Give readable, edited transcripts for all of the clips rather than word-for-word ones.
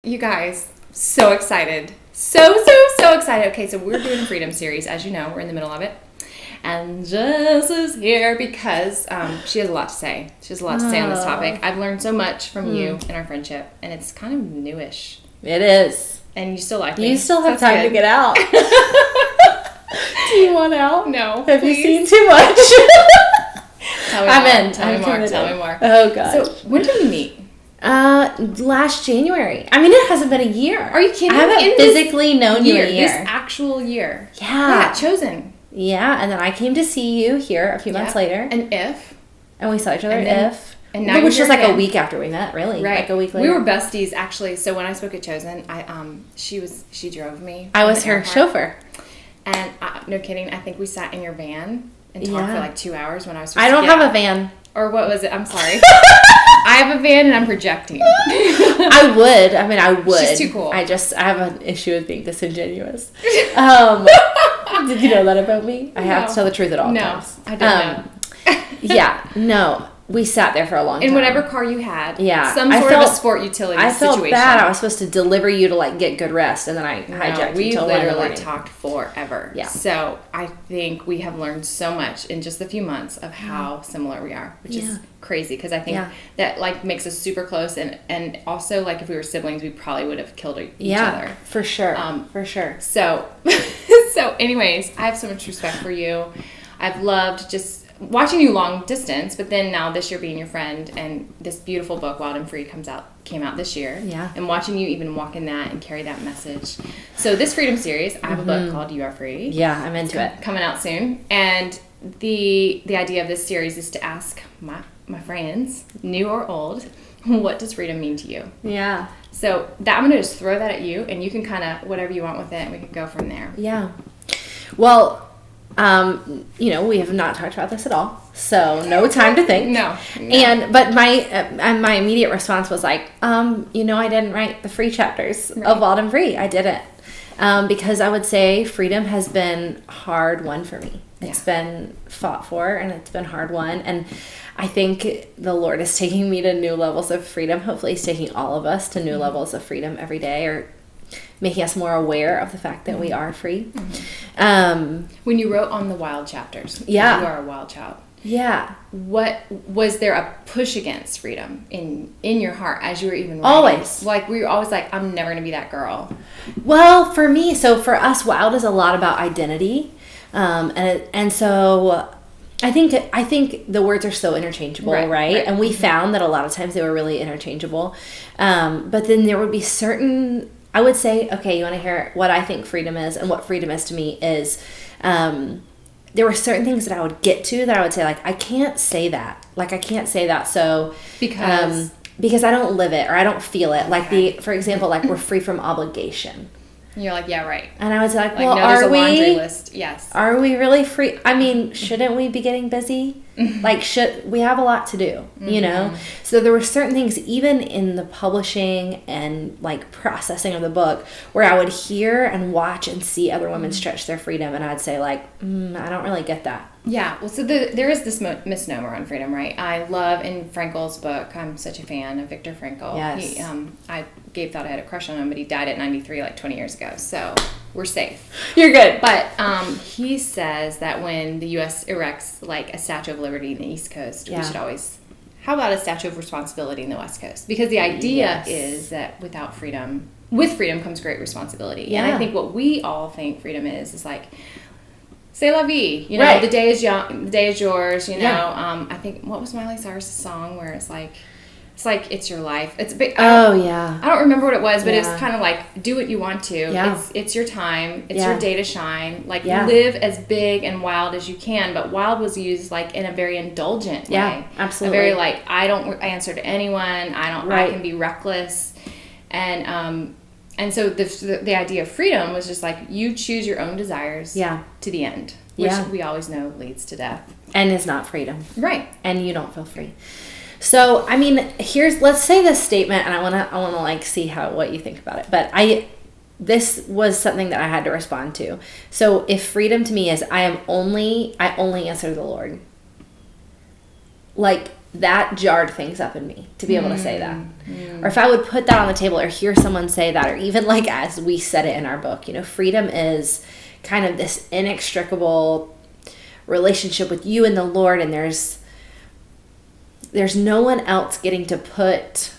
You guys, so excited. So excited. Okay, so we're doing a Freedom series. As you know, we're in the middle of it. And Jess is here because she has a lot to say. She has a lot to say on this topic. I've learned so much from you in our friendship, and it's kind of newish. It is. And you still like me. You still have time to get out. Do you want out? No. Have please. you seen too much? Tell me more. Tell me more. Oh, God. So, when did we meet? Last January. I mean, it hasn't been a year. Are you kidding? I haven't physically known you a year. This actual year. Yeah. Chosen. Yeah, and then I came to see you here a few months later. And we saw each other and now which was like a week after we met, really. Right. Like a week later. We were besties, actually. So when I spoke at Chosen, she drove me. I was her chauffeur. And no kidding, I think we sat in your van and talked for like 2 hours when I was supposed I don't have a van. Or what was it? I'm sorry. I have a van and I'm projecting. I would. She's too cool. I have an issue with being disingenuous. Did you know that about me? I have to tell the truth at all times. No, I didn't know. Yeah, no. We sat there for a long time. In whatever car you had. Yeah. Some sort of a sport utility situation. I felt bad. I was supposed to deliver you to like get good rest, and then I hijacked you till 1 in the morning. We literally talked forever. Yeah. So I think we have learned so much in just a few months of how similar we are, which is crazy because I think that like makes us super close, and also like if we were siblings, we probably would have killed each other. For sure. For sure. So, anyways, I have so much respect for you. I've loved just watching you long distance, but then now this year being your friend, and this beautiful book Wild and Free came out this year. Yeah. And watching you even walk in that and carry that message. So this Freedom series, I have a book called You Are Free. Yeah, I'm into it. Coming out soon. And the idea of this series is to ask my friends, new or old, what does freedom mean to you? Yeah. So I'm going to just throw that at you, and you can kind of whatever you want with it, and we can go from there. Yeah. Well, we have not talked about this at all, so no time to think. No. But my immediate response was like, I didn't write the free chapters of Wild and Free. I didn't, because I would say freedom has been hard won for me. It's been fought for, and it's been hard won, and I think the Lord is taking me to new levels of freedom. Hopefully, He's taking all of us to new levels of freedom every day, or making us more aware of the fact that we are free. When you wrote on the wild chapters, you are a wild child. Yeah. What was there a push against freedom in your heart as you were even writing? Always. Like were you always like, I'm never gonna be that girl? Well, for us, wild is a lot about identity, and so I think the words are so interchangeable, right? And we found that a lot of times they were really interchangeable, but then there would be certain. I would say, okay, you want to hear what I think freedom is, and what freedom is to me is, there were certain things that I would get to that I would say, like, I can't say that. Like, I can't say that. So, because I don't live it or I don't feel it. Like for example, like we're free from obligation. And you're like, yeah, right. And I was like, well, no, there's a laundry list. Yes. Are we really free? I mean, shouldn't we be getting busy? Like, we have a lot to do, you know? So there were certain things, even in the publishing and like processing of the book, where I would hear and watch and see other women stretch their freedom, and I'd say like, I don't really get that. Yeah, well, so there is this misnomer on freedom, right? I love in Frankl's book, I'm such a fan of Viktor Frankl. Yes. Thought I had a crush on him, but he died at 93, like 20 years ago, so we're safe. You're good. But he says that when the U.S. erects like a Statue of Liberty in the East Coast, we should always, how about a Statue of Responsibility in the West Coast? Because the idea is that with freedom comes great responsibility. Yeah. And I think what we all think freedom is like, c'est la vie, the day is young, the day is yours, I think, what was Miley Cyrus' song where it's like it's your life. It's a big. I don't remember what it was, but it was kind of like do what you want to. Yeah. It's your time. It's your day to shine. Like live as big and wild as you can. But wild was used like in a very indulgent way. Yeah, absolutely. A very like I don't answer to anyone. I can be reckless, and so the idea of freedom was just like you choose your own desires. To the end, which we always know leads to death, and is not freedom. Right. And you don't feel free. So, I mean, let's say this statement, and I want to like see what you think about it. But this was something that I had to respond to. So, if freedom to me is I only answer to the Lord. Like, that jarred things up in me to be able to say that. Or if I would put that on the table or hear someone say that, or even like as we said it in our book, you know, freedom is kind of this inextricable relationship with you and the Lord, and there's no one else getting to put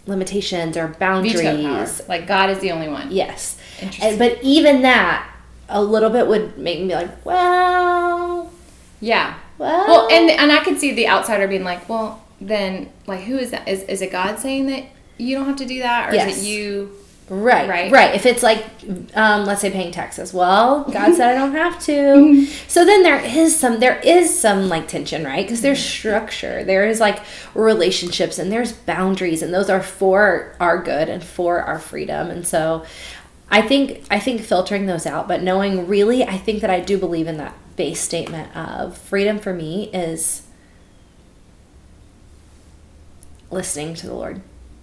limitations or boundaries. Veto power. Like God is the only one. Yes. Interesting. But even that a little bit would make me like, well, yeah. Well, and I could see the outsider being like, well, then, like, who is that? Is it God saying that you don't have to do that? Or is it you? Right. If it's like, let's say paying taxes. Well, God said I don't have to. So then there is some like tension, right? Because there's structure. There is like relationships and there's boundaries, and those are for our good and for our freedom. And so I think filtering those out, but knowing really, I think that I do believe in that base statement of freedom for me is listening to the Lord.